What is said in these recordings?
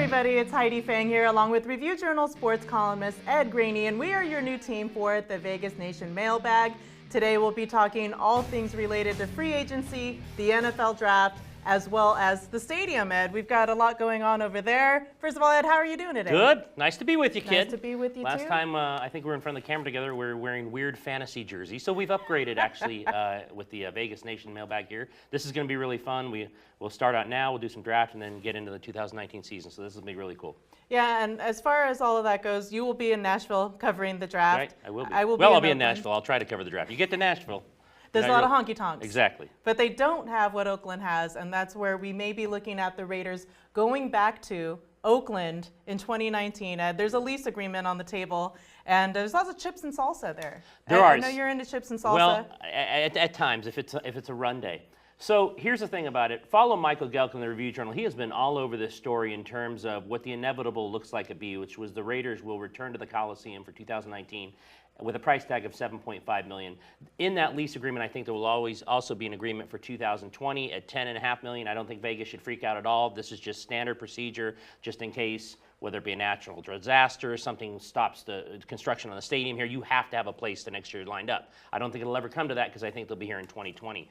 everybody, it's Heidi Fang here along with Review Journal sports columnist Ed Graney, and we are your new team for the Vegas Nation Mailbag. Today we'll be talking all things related to free agency, the NFL draft, as well as the stadium, Ed. We've got a lot going on over there. First of all, Ed, how are you doing today? Good. Nice to be with you, kid. Nice to be with you, Last too. time, I think we were in front of the camera together, we were wearing weird fantasy jerseys. So we've upgraded, actually, with the Vegas Nation Mailbag here. This is going to be really fun. We'll start out now, we'll do some draft, and then get into the 2019 season. So this will be really cool. Yeah, and as far as all of that goes, you will be in Nashville covering the draft. Right, I will be. I'll be in Nashville. I'll try to cover the draft. You get to Nashville. There's a lot of honky-tonks. Exactly. But they don't have what Oakland has, and that's where we may be looking at the Raiders going back to Oakland in 2019. There's a lease agreement on the table, and there's lots of chips and salsa there. I know you're into chips and salsa. Well, at times, if it's a run day. So here's the thing about it. Follow Michael Gelkin in the Review Journal. He has been all over this story in terms of what the inevitable looks like to be, which was the Raiders will return to the Coliseum for 2019 with a price tag of $7.5 million. In that lease agreement, I think there will always also be an agreement for 2020 at $10.5 million. I don't think Vegas should freak out at all. This is just standard procedure, just in case, whether it be a natural disaster, something stops the construction on the stadium here, you have to have a place the next year lined up. I don't think it'll ever come to that because I think they'll be here in 2020.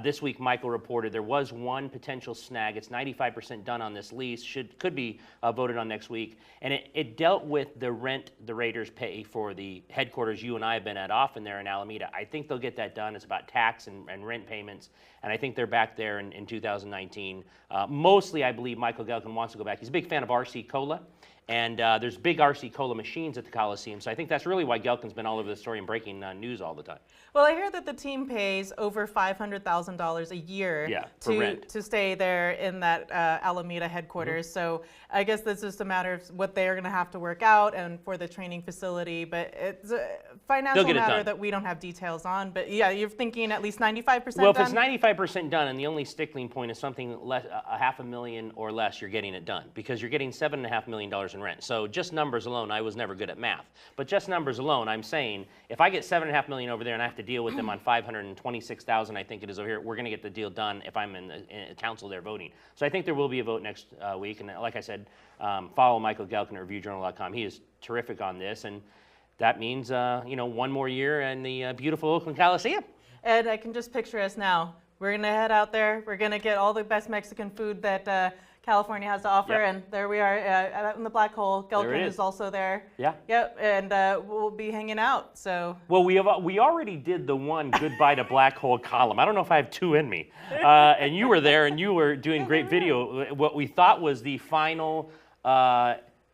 This week, Michael reported there was one potential snag. It's 95% done on this lease, could be voted on next week. And it dealt with the rent the Raiders pay for the headquarters you and I have been at often there in Alameda. I think they'll get that done. It's about tax and rent payments. And I think they're back there in 2019. Mostly, I believe Michael Gelkin wants to go back. He's a big fan of RC Cola. And there's big RC Cola machines at the Coliseum. So I think that's really why Gelkin's been all over the story and breaking news all the time. Well, I hear that the team pays over $500,000 a year to stay there in that Alameda headquarters. Mm-hmm. So I guess that's just a matter of what they're going to have to work out and for the training facility. But it's a financial matter that we don't have details on. But yeah, you're thinking at least 95% Well, done? if it's 95% done, and the only stickling point is something less, $500,000 or less, you're getting it done. Because you're getting $7.5 million in rent. So just numbers alone, I was never good at math, but just numbers alone, I'm saying if I get $7.5 million over there and I have to deal with them on $526,000, I think it is over here, we're going to get the deal done if I'm in a council there voting. So I think there will be a vote next week, and like I said, follow Michael Gelkin at ReviewJournal.com. He is terrific on this, and that means one more year in the beautiful Oakland Coliseum. Ed, I can just picture us now. We're going to head out there. We're going to get all the best Mexican food that California has to offer, and there we are out in the black hole. Gelkin is also there. Yeah. Yep, and we'll be hanging out. So. Well, we already did the one goodbye to black hole column. I don't know if I have two in me. And you were there, and you were doing great video. What we thought was the final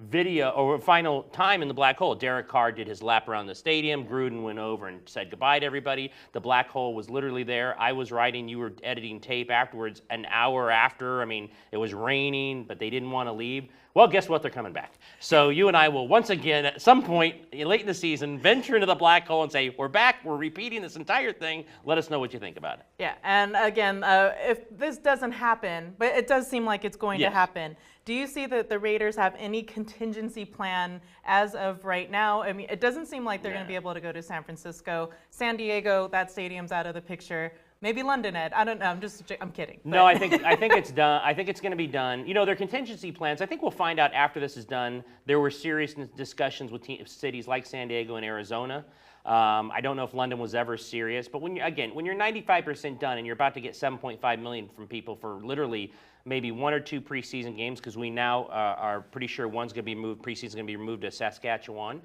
video or final time in the black hole. Derek Carr did his lap around the stadium. Gruden went over and said goodbye to everybody. The black hole was literally there. I was writing, you were editing tape afterwards an hour after. I mean, it was raining, but they didn't want to leave. Well, guess what? They're coming back. So you and I will once again, at some point late in the season, venture into the black hole and say, we're back, we're repeating this entire thing. Let us know what you think about it. Yeah, and again, if this doesn't happen, but it does seem like it's going to happen, do you see that the Raiders have any contingency plan as of right now? I mean, it doesn't seem like they're going to be able to go to San Francisco. San Diego, that stadium's out of the picture. Maybe London, Ed. I don't know. I'm kidding. No, I think it's done. I think it's going to be done. You know, their contingency plans, I think we'll find out after this is done. There were serious discussions with cities like San Diego and Arizona. I don't know if London was ever serious, but when you're 95% done and you're about to get $7.5 million from people for literally maybe one or two preseason games, because we now are pretty sure one's going to be moved, preseason's going to be moved to Saskatchewan.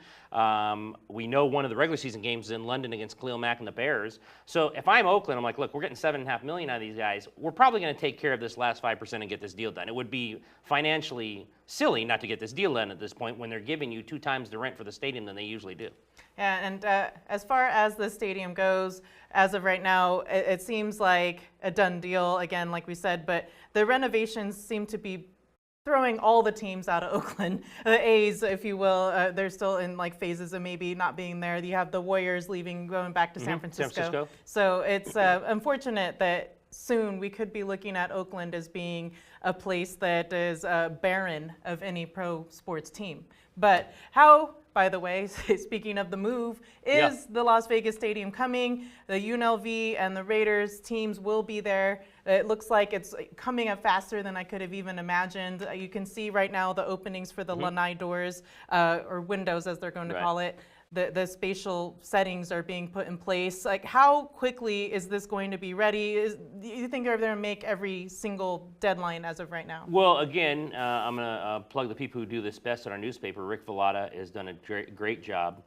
We know one of the regular season games is in London against Khalil Mack and the Bears. So if I'm Oakland, I'm like, look, we're getting $7.5 million out of these guys. We're probably going to take care of this last 5% and get this deal done. It would be financially silly not to get this deal done at this point when they're giving you 2 times the rent for the stadium than they usually do. Yeah, and as far as the stadium goes, as of right now, it seems like a done deal, again, like we said, but the renovations seem to be throwing all the teams out of Oakland. The A's, if you will, they're still in like phases of maybe not being there. You have the Warriors leaving, going back to San Francisco. So it's unfortunate that soon we could be looking at Oakland as being a place that is barren of any pro sports team. But how by the way, speaking of the move, is the Las Vegas Stadium coming. The UNLV and the Raiders teams will be there. It looks like it's coming up faster than I could have even imagined. You can see right now the openings for the lanai doors, or windows as they're going to call it. The spatial settings are being put in place. Like, how quickly is this going to be ready? Do you think they're going to make every single deadline as of right now? Well, again, I'm going to plug the people who do this best at our newspaper. Rick Villata has done a great job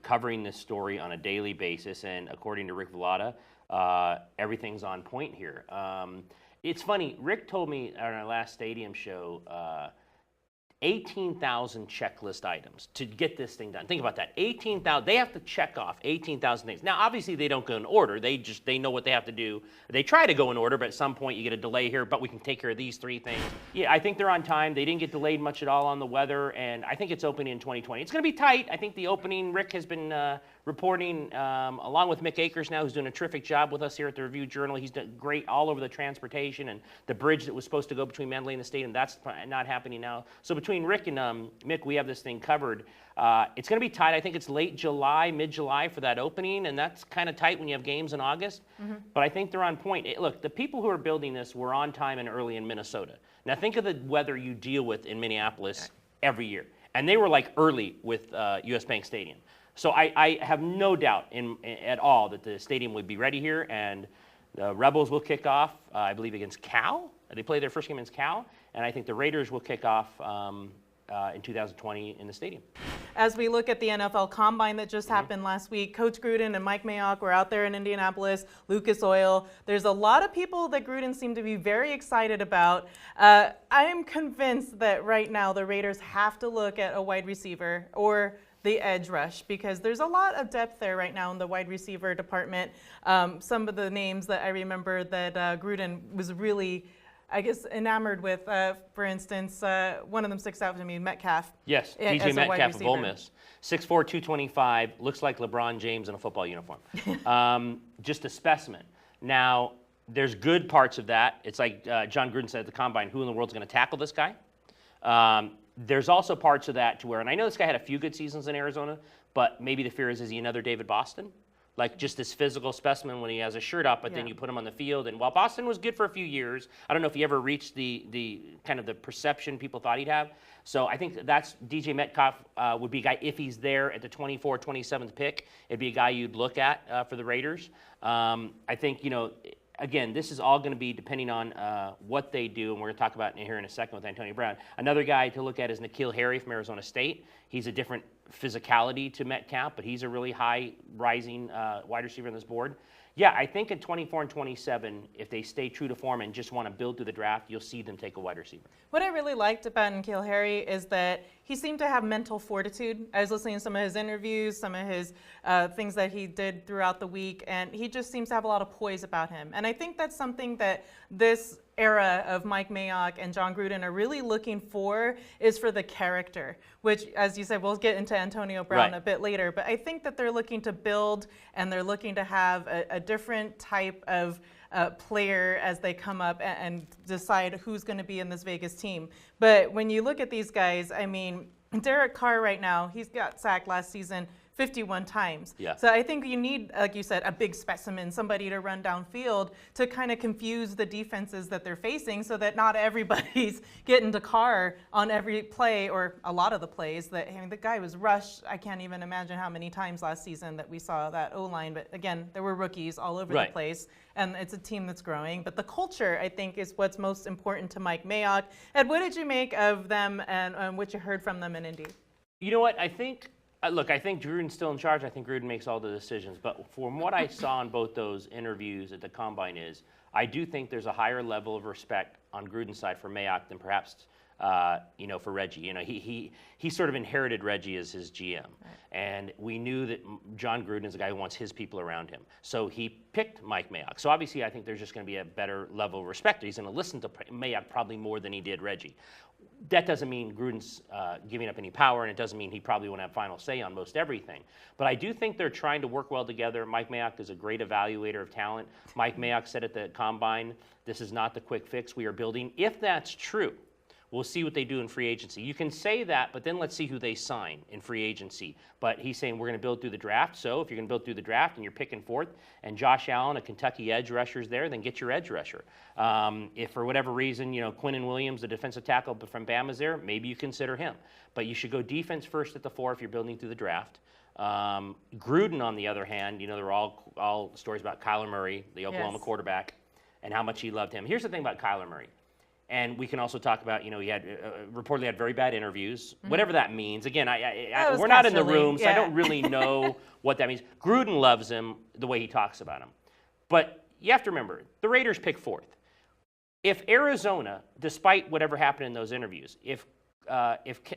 covering this story on a daily basis, and according to Rick Villata, everything's on point here. It's funny, Rick told me on our last stadium show, 18,000 checklist items to get this thing done. Think about that. 18,000. They have to check off 18,000 things. Now, obviously, they don't go in order. They know what they have to do. They try to go in order, but at some point you get a delay here. But we can take care of these 3 things. Yeah, I think they're on time. They didn't get delayed much at all on the weather, and I think it's opening in 2020. It's going to be tight. I think the opening, Rick has been reporting along with Mick Akers now, who's doing a terrific job with us here at the Review Journal. He's done great all over the transportation and the bridge that was supposed to go between Mandalay and the stadium. That's not happening now. So between Rick and Mick, we have this thing covered. It's going to be tight. I think it's late July, mid-July for that opening, and that's kind of tight when you have games in August. But I think they're on point. Look, the people who are building this were on time and early in Minnesota. Now think of the weather you deal with in Minneapolis every year. And they were like early with US Bank Stadium. So I have no doubt at all that the stadium would be ready here, and the Rebels will kick off, I believe, against Cal. They play their first game against Cal, and I think the Raiders will kick off in 2020 in the stadium. As we look at the NFL Combine that just happened last week, Coach Gruden and Mike Mayock were out there in Indianapolis, Lucas Oil. There's a lot of people that Gruden seemed to be very excited about. I am convinced that right now the Raiders have to look at a wide receiver or the edge rush, because there's a lot of depth there right now in the wide receiver department. Some of the names that I remember that Gruden was really, I guess, enamored with, for instance, one of them sticks out to me, Metcalf. Yes, DJ Metcalf of Ole Miss. 6'4", 225, looks like LeBron James in a football uniform. Just a specimen. Now, there's good parts of that. It's like John Gruden said at the Combine, who in the world's going to tackle this guy? There's also parts of that to where, and I know this guy had a few good seasons in Arizona, but maybe the fear is he another David Boston? Like just this physical specimen when he has a shirt up, but then you put him on the field. And while Boston was good for a few years, I don't know if he ever reached the kind of the perception people thought he'd have. So I think that's DJ Metcalf would be a guy, if he's there at the 27th pick, it'd be a guy you'd look at for the Raiders. I think, again, this is all going to be depending on what they do, and we're going to talk about it here in a second with Antonio Brown. Another guy to look at is N'Keal Harry from Arizona State. He's a different physicality to Metcalf, but he's a really high rising wide receiver on this board. Yeah, I think in 24 and 27, if they stay true to form and just want to build through the draft, you'll see them take a wide receiver. What I really liked about N'Keal Harry is that he seemed to have mental fortitude. I was listening to some of his interviews, some of his things that he did throughout the week, and he just seems to have a lot of poise about him. And I think that's something that this era of Mike Mayock and John Gruden are really looking for, is for the character, which, as you said, we'll get into Antonio Brown a bit later, but I think that they're looking to build and they're looking to have a different type of player as they come up and decide who's going to be in this Vegas team. But when you look at these guys, I mean, Derek Carr right now, he's got sacked last season 51 times. Yeah. So I think you need, like you said, a big specimen, somebody to run downfield to kind of confuse the defenses that they're facing so that not everybody's getting to Carr on every play or a lot of the plays. That, I mean, the guy was rushed. I can't even imagine how many times last season that we saw that O-line. But again, there were rookies all over the place, and it's a team that's growing. But the culture, I think, is what's most important to Mike Mayock. Ed, what did you make of them and what you heard from them in Indy? You know what? I think Gruden's still in charge. I think Gruden makes all the decisions. But from what I saw in both those interviews at the Combine I do think there's a higher level of respect on Gruden's side for Mayock than perhaps, for Reggie. He sort of inherited Reggie as his GM. Right. And we knew that John Gruden is a guy who wants his people around him. So he picked Mike Mayock. So obviously I think there's just going to be a better level of respect. He's going to listen to Mayock probably more than he did Reggie. That doesn't mean Gruden's giving up any power, and it doesn't mean he probably won't have final say on most everything. But I do think they're trying to work well together. Mike Mayock is a great evaluator of talent. Mike Mayock said at the Combine, this is not the quick fix we are building. If that's true, We'll see what they do in free agency. You can say that, but then let's see who they sign in free agency. But he's saying we're going to build through the draft. So if you're going to build through the draft and you're picking fourth, and Josh Allen, a Kentucky edge rusher, is there, then get your edge rusher. If for whatever reason, Quinton Williams, the defensive tackle from Bama's there, maybe you consider him. But you should go defense first at the 4 if you're building through the draft. Gruden, on the other hand, there were all stories about Kyler Murray, the Oklahoma quarterback, and how much he loved him. Here's the thing about Kyler Murray. And we can also talk about, he had reportedly had very bad interviews, whatever that means. Again, we're not in the room, so I don't really know what that means. Gruden loves him the way he talks about him. But you have to remember, the Raiders pick fourth. If Arizona, despite whatever happened in those interviews, if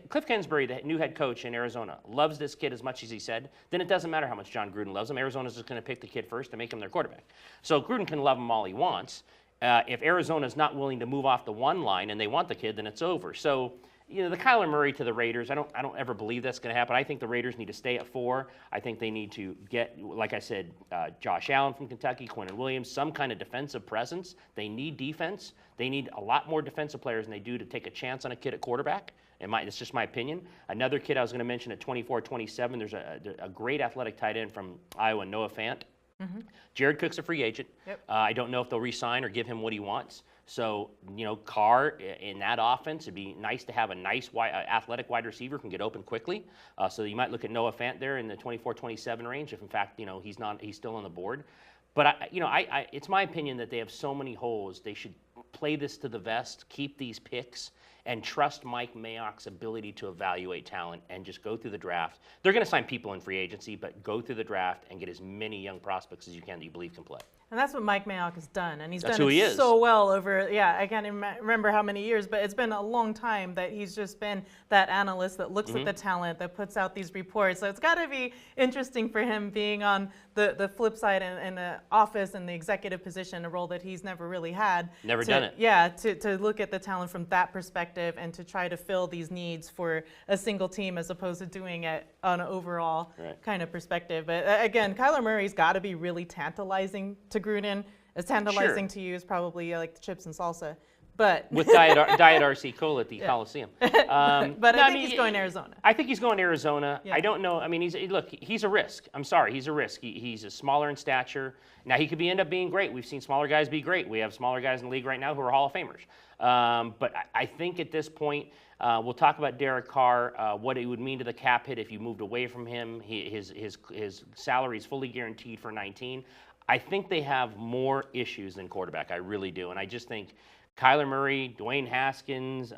Cliff Kingsbury, the new head coach in Arizona, loves this kid as much as he said, then it doesn't matter how much John Gruden loves him. Arizona's just going to pick the kid first to make him their quarterback. So Gruden can love him all he wants. If Arizona's not willing to move off the one line and they want the kid, then it's over. So, the Kyler Murray to the Raiders, I don't ever believe that's going to happen. I think the Raiders need to stay at 4. I think they need to get, like I said, Josh Allen from Kentucky, Quinton Williams, some kind of defensive presence. They need defense. They need a lot more defensive players than they do to take a chance on a kid at quarterback. It's just my opinion. Another kid I was going to mention at 24-27, there's a great athletic tight end from Iowa, Noah Fant. Mm-hmm. Jared Cook's a free agent. Yep. I don't know if they'll re-sign or give him what he wants. So, Carr in that offense, it'd be nice to have a nice athletic wide receiver who can get open quickly. So you might look at Noah Fant there in the 24-27 range if, in fact, he's still on the board. But it's my opinion that they have so many holes. They should play this to the vest, keep these picks, and trust Mike Mayock's ability to evaluate talent and just go through the draft. They're going to sign people in free agency, but go through the draft and get as many young prospects as you can that you believe can play. And that's what Mike Mayock has done, and he's done it so well over, I can't even remember how many years, but it's been a long time that he's just been that analyst that looks at the talent, that puts out these reports. So it's got to be interesting for him being on the flip side in the office and the executive position, a role that he's never really had. Never done it. Yeah, to look at the talent from that perspective and to try to fill these needs for a single team as opposed to doing it on an overall kind of perspective. But again, Kyler Murray's got to be really tantalizing to Gruden. As tantalizing to you as probably like the chips and salsa. But with Diet RC Cola at the Coliseum. But I think he's going to Arizona. I think he's going to Arizona. I don't know. I mean, he's a risk. I'm sorry, he's a risk. He's a smaller in stature. Now, he could end up being great. We've seen smaller guys be great. We have smaller guys in the league right now who are Hall of Famers. But I think at this point, we'll talk about Derek Carr, what it would mean to the cap hit if you moved away from him. His salary is fully guaranteed for 19. I think they have more issues than quarterback. I really do. And I just think Kyler Murray, Dwayne Haskins,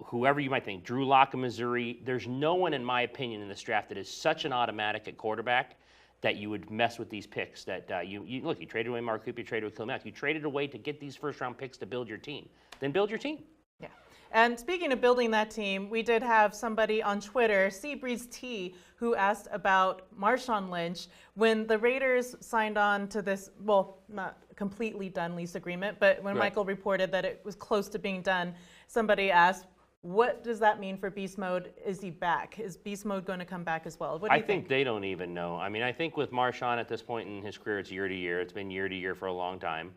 whoever you might think, Drew Lock of Missouri, there's no one, in my opinion, in this draft that is such an automatic at quarterback that you would mess with these picks. That you traded away Mark Cooper, you traded away Khalil Mack. You traded away to get these first-round picks to build your team. Then build your team. Yeah. And speaking of building that team, we did have somebody on Twitter, Seabreeze T, who asked about Marshawn Lynch. When the Raiders signed on to this, well, not completely done lease agreement, but when Michael reported that it was close to being done, somebody asked, what does that mean for Beast Mode? Is he back? Is Beast Mode going to come back as well? What do you think? I think they don't even know. I mean, I think with Marshawn at this point in his career, it's year to year. It's been year to year for a long time,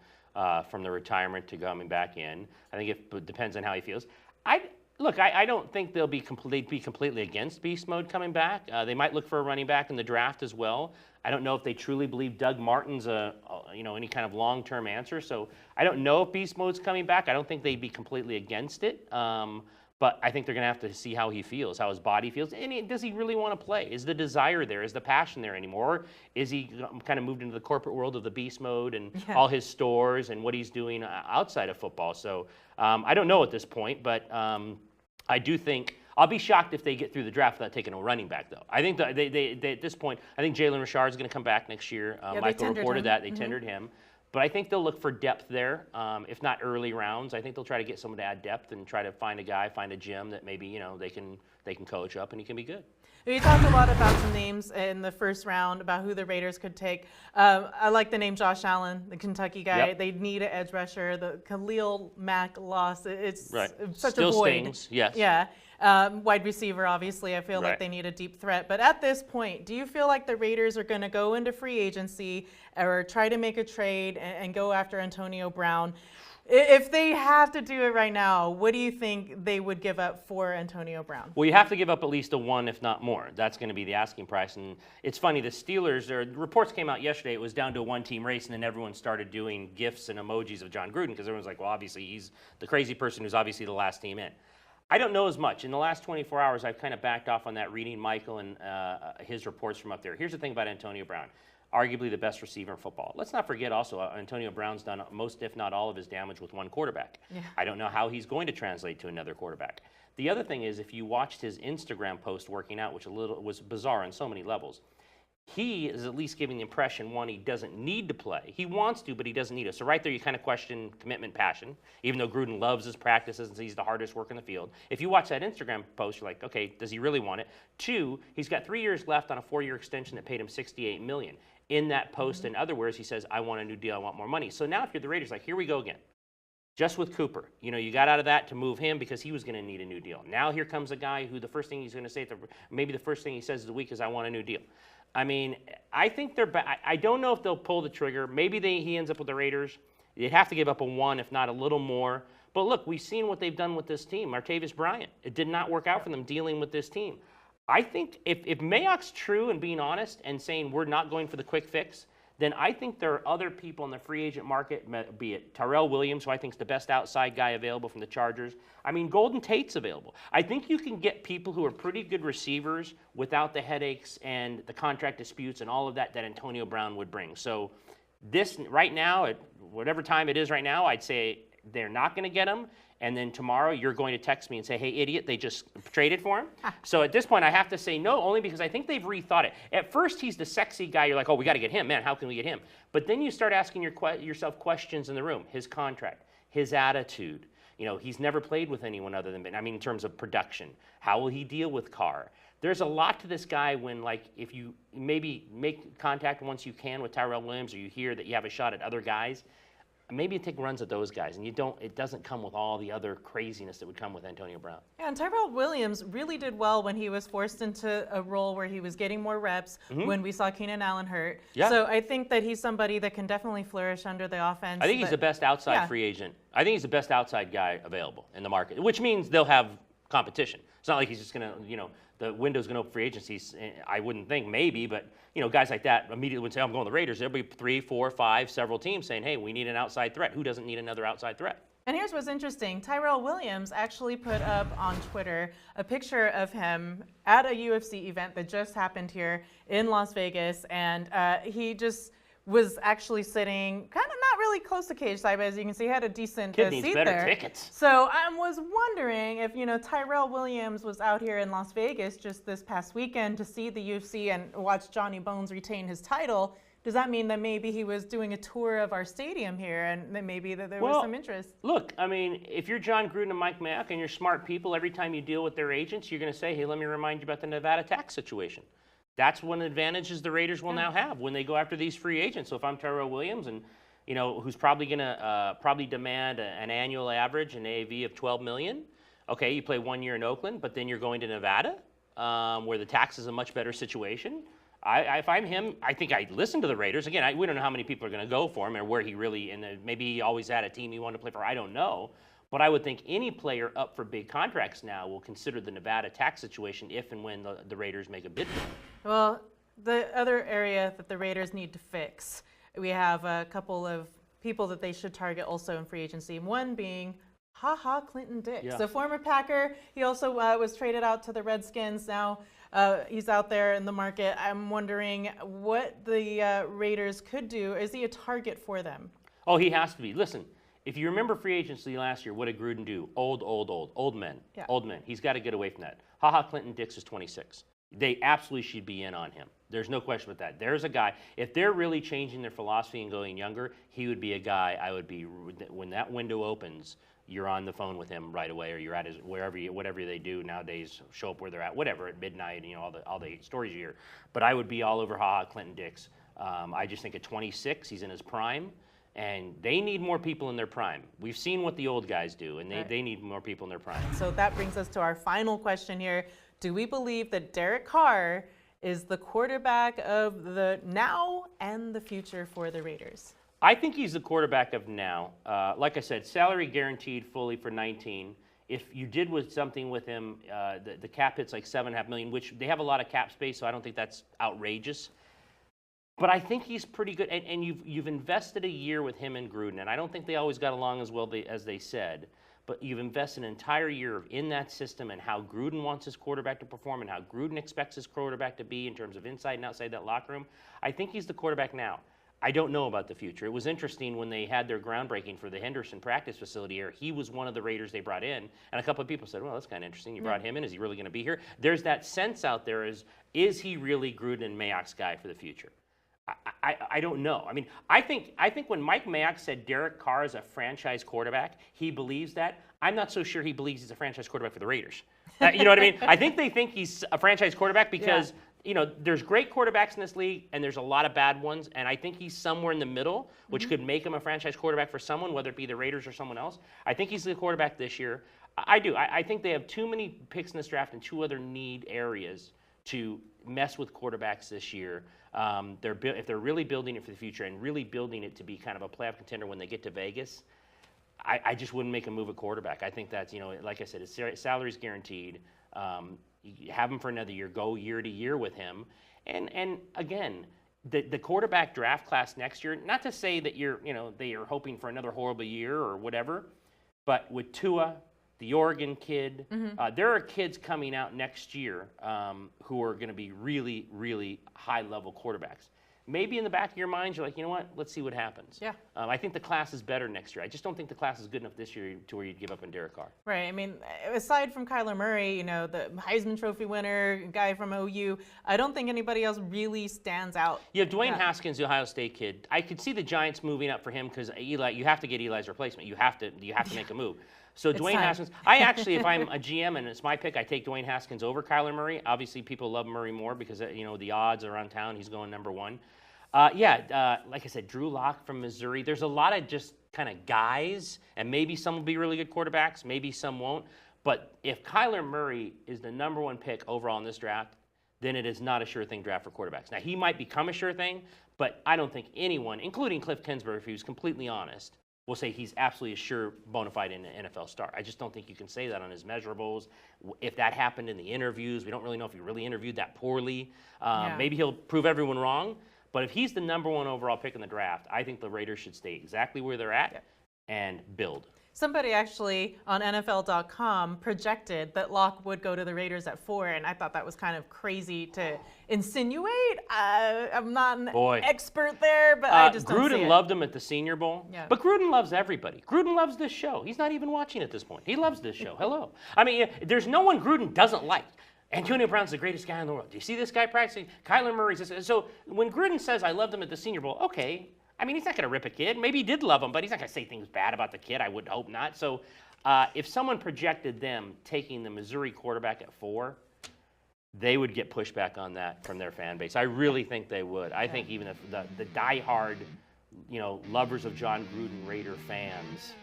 from the retirement to coming back in. I think it depends on how he feels. I don't think they'll be completely against Beast Mode coming back. They might look for a running back in the draft as well. I don't know if they truly believe Doug Martin's any kind of long-term answer. So I don't know if Beast Mode's coming back. I don't think they'd be completely against it. But I think they're going to have to see how he feels, how his body feels. And does he really want to play? Is the desire there? Is the passion there anymore? Or is he kind of moved into the corporate world of the Beast Mode and all his stores and what he's doing outside of football? So I don't know at this point, but I do think I'll be shocked if they get through the draft without taking a running back, though. I think that they at this point, I think Jalen Richard is going to come back next year. Michael reported that. They tendered him. But I think they'll look for depth there, if not early rounds. I think they'll try to get someone to add depth and try to find a gym that maybe they can coach up and he can be good. You talked a lot about some names in the first round about who the Raiders could take. I like the name Josh Allen, the Kentucky guy. Yep. They need an edge rusher. The Khalil Mack loss, it's such Still a void. Stings, yes. Yeah. Wide receiver, obviously, I feel like Right. they need a deep threat. But at this point, do you feel like the Raiders are going to go into free agency or try to make a trade and go after Antonio Brown? If they have to do it right now, what do you think they would give up for Antonio Brown? Well, you have to give up at least a one, if not more. That's going to be the asking price. And it's funny, the Steelers, reports came out yesterday, it was down to a one-team race, and then everyone started doing GIFs and emojis of John Gruden because everyone's like, well, obviously he's the crazy person who's obviously the last team in. I don't know as much. In the last 24 hours, I've kind of backed off on that, reading Michael and his reports from up there. Here's the thing about Antonio Brown. Arguably the best receiver in football. Let's not forget also, Antonio Brown's done most, if not all, of his damage with one quarterback. Yeah. I don't know how he's going to translate to another quarterback. The other thing is, if you watched his Instagram post working out, which was bizarre on so many levels, he is at least giving the impression, one, he doesn't need to play. He wants to, but he doesn't need to. So right there, you kind of question commitment, passion, even though Gruden loves his practices and he's the hardest work in the field. If you watch that Instagram post, you're like, okay, does he really want it? Two, he's got 3 years left on a 4-year extension that paid him $68 million. In that post, in other words, he says, I want a new deal, I want more money. So now if you're the Raiders, like, here we go again. Just with Cooper, you got out of that to move him because he was going to need a new deal. Now here comes a guy who the first thing he's going to say, maybe the first thing he says of the week is, I want a new deal. I mean, I think they're I don't know if they'll pull the trigger. Maybe he ends up with the Raiders. They'd have to give up a one, if not a little more. But look, we've seen what they've done with this team. Martavis Bryant, it did not work out for them dealing with this team. I think if Mayock's true and being honest and saying we're not going for the quick fix, then I think there are other people in the free agent market, be it Tyrell Williams, who I think is the best outside guy available from the Chargers. I mean, Golden Tate's available. I think you can get people who are pretty good receivers without the headaches and the contract disputes and all of that Antonio Brown would bring. So this right now, at whatever time it is right now, I'd say they're not going to get him. And then tomorrow you're going to text me and say, hey, idiot, they just traded for him. So at this point, I have to say no, only because I think they've rethought it. At first, he's the sexy guy. You're like, oh, we got to get him. Man, how can we get him? But then you start asking yourself questions in the room. His contract, his attitude. He's never played with anyone other than, in terms of production. How will he deal with Carr? There's a lot to this guy when, if you maybe make contact once you can with Tyrell Williams, or you hear that you have a shot at other guys, maybe you take runs at those guys, and it doesn't come with all the other craziness that would come with Antonio Brown. Yeah, and Tyrell Williams really did well when he was forced into a role where he was getting more reps when we saw Keenan Allen hurt. Yeah. So I think that he's somebody that can definitely flourish under the offense. I think he's the best outside free agent. I think he's the best outside guy available in the market, which means they'll have competition. It's not like he's just going to, the window's going to open free agencies. I wouldn't think, maybe, but guys like that immediately would say, I'm going to the Raiders. There'll be 3, 4, 5, several teams saying, hey, we need an outside threat. Who doesn't need another outside threat? And here's what's interesting. Tyrell Williams actually put up on Twitter a picture of him at a UFC event that just happened here in Las Vegas. And he just was actually sitting kind of not really close to cage side, but as you can see, he had a decent Kid needs seat better there. tickets. So I was wondering if, Tyrell Williams was out here in Las Vegas just this past weekend to see the UFC and watch Johnny Bones retain his title. Does that mean that maybe he was doing a tour of our stadium here and that maybe that there was some interest? Look, if you're John Gruden and Mike Mayock and you're smart people, every time you deal with their agents, you're going to say, hey, let me remind you about the Nevada tax situation. That's one of the advantages the Raiders will now have when they go after these free agents. So if I'm Tyrell Williams and, who's probably going to demand an annual average, an AAV of $12 million, okay, you play 1 year in Oakland, but then you're going to Nevada where the tax is a much better situation. If I'm him, I think I'd listen to the Raiders. Again, we don't know how many people are going to go for him or where he really, and maybe he always had a team he wanted to play for. I don't know. But I would think any player up for big contracts now will consider the Nevada tax situation if and when the Raiders make a bid for him. Well, the other area that the Raiders need to fix, we have a couple of people that they should target also in free agency. One being Clinton Dix, the former Packer. He also was traded out to the Redskins. Now he's out there in the market. I'm wondering what the Raiders could do. Is he a target for them? Oh, he has to be. Listen, if you remember free agency last year, what did Gruden do? Old men. Yeah. Old men. He's got to get away from that. Clinton Dix is 26. They absolutely should be in on him. There's no question about that. There's a guy, if they're really changing their philosophy and going younger, he would be a guy I would be, when that window opens, you're on the phone with him right away, or you're at his, whatever they do nowadays, show up where they're at, whatever, at midnight, all the stories you hear. But I would be all over Clinton Dix. I just think at 26, he's in his prime. And they need more people in their prime. We've seen what the old guys do, and they need more people in their prime. So that brings us to our final question here. Do we believe that Derek Carr is the quarterback of the now and the future for the Raiders? I think he's the quarterback of now. Like I said, salary guaranteed fully for 19. If you did with something with him, the cap hit's like $7.5 million, which they have a lot of cap space, so I don't think that's outrageous. But I think he's pretty good, and you've invested a year with him and Gruden, and I don't think they always got along as well as they said. But you've invested an entire year in that system and how Gruden wants his quarterback to perform and how Gruden expects his quarterback to be in terms of inside and outside that locker room. I think he's the quarterback now. I don't know about the future. It was interesting when they had their groundbreaking for the Henderson practice facility here. He was one of the Raiders they brought in, and a couple of people said, well, that's kind of interesting. You brought him in. Is he really going to be here? There's that sense out there is he really Gruden and Mayock's guy for the future? I don't know. I mean, I think when Mike Mayock said Derek Carr is a franchise quarterback, he believes that. I'm not so sure he believes he's a franchise quarterback for the Raiders. You know what I mean? I think they think he's a franchise quarterback because there's great quarterbacks in this league and there's a lot of bad ones, and I think he's somewhere in the middle, which could make him a franchise quarterback for someone, whether it be the Raiders or someone else. I think he's the quarterback this year. I do. I think they have too many picks in this draft and two other need areas to mess with quarterbacks this year. If they're really building it for the future and really building it to be kind of a playoff contender when they get to Vegas, I just wouldn't make a move at quarterback. I think that's, like I said, his salary's guaranteed. You have him for another year, go year to year with him. And again, the quarterback draft class next year, not to say that they are hoping for another horrible year or whatever, but with Tua, the Oregon kid, there are kids coming out next year who are going to be really, really high-level quarterbacks. Maybe in the back of your mind, you're like, you know what? Let's see what happens. Yeah. I think the class is better next year. I just don't think the class is good enough this year to where you'd give up on Derek Carr. Right. I mean, aside from Kyler Murray, the Heisman Trophy winner, guy from OU, I don't think anybody else really stands out. You have Dwayne Haskins, the Ohio State kid. I could see the Giants moving up for him because Eli. You have to get Eli's replacement. You have to make a move. So Dwayne Haskins, I actually, if I'm a GM and it's my pick, I take Dwayne Haskins over Kyler Murray. Obviously, people love Murray more because the odds around town. He's going number one. Like I said, Drew Lock from Missouri. There's a lot of just kind of guys, and maybe some will be really good quarterbacks, maybe some won't. But if Kyler Murray is the number one pick overall in this draft, then it is not a sure thing draft for quarterbacks. Now, he might become a sure thing, but I don't think anyone, including Cliff Kingsbury, if he was completely honest, will say he's absolutely a sure bona fide NFL star. I just don't think you can say that on his measurables. If that happened in the interviews, we don't really know if he really interviewed that poorly. Maybe he'll prove everyone wrong. But if he's the number one overall pick in the draft, I think the Raiders should stay exactly where they're at and build. Somebody actually on NFL.com projected that Locke would go to the Raiders at 4, and I thought that was kind of crazy to insinuate. I'm not an expert there, but I just don't see it. Gruden loved him at the Senior Bowl, yeah. But Gruden loves everybody. Gruden loves this show. He's not even watching at this point. He loves this show. Hello. I mean, there's no one Gruden doesn't like. Antonio Brown's the greatest guy in the world. Do you see this guy practicing? Kyler Murray's this. So when Gruden says, I loved him at the Senior Bowl, okay. I mean, he's not going to rip a kid. Maybe he did love him, but he's not going to say things bad about the kid. I would hope not. So if someone projected them taking the Missouri quarterback at 4, they would get pushback on that from their fan base. I really think they would. I think even the diehard, lovers of John Gruden Raider fans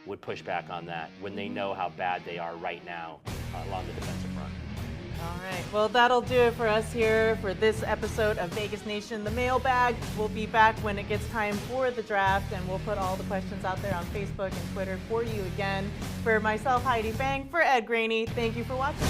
would push back on that when they know how bad they are right now along the defensive front. All right. Well, that'll do it for us here for this episode of Vegas Nation, the mailbag. We'll be back when it gets time for the draft, and we'll put all the questions out there on Facebook and Twitter for you again. For myself, Heidi Fang, for Ed Graney, thank you for watching.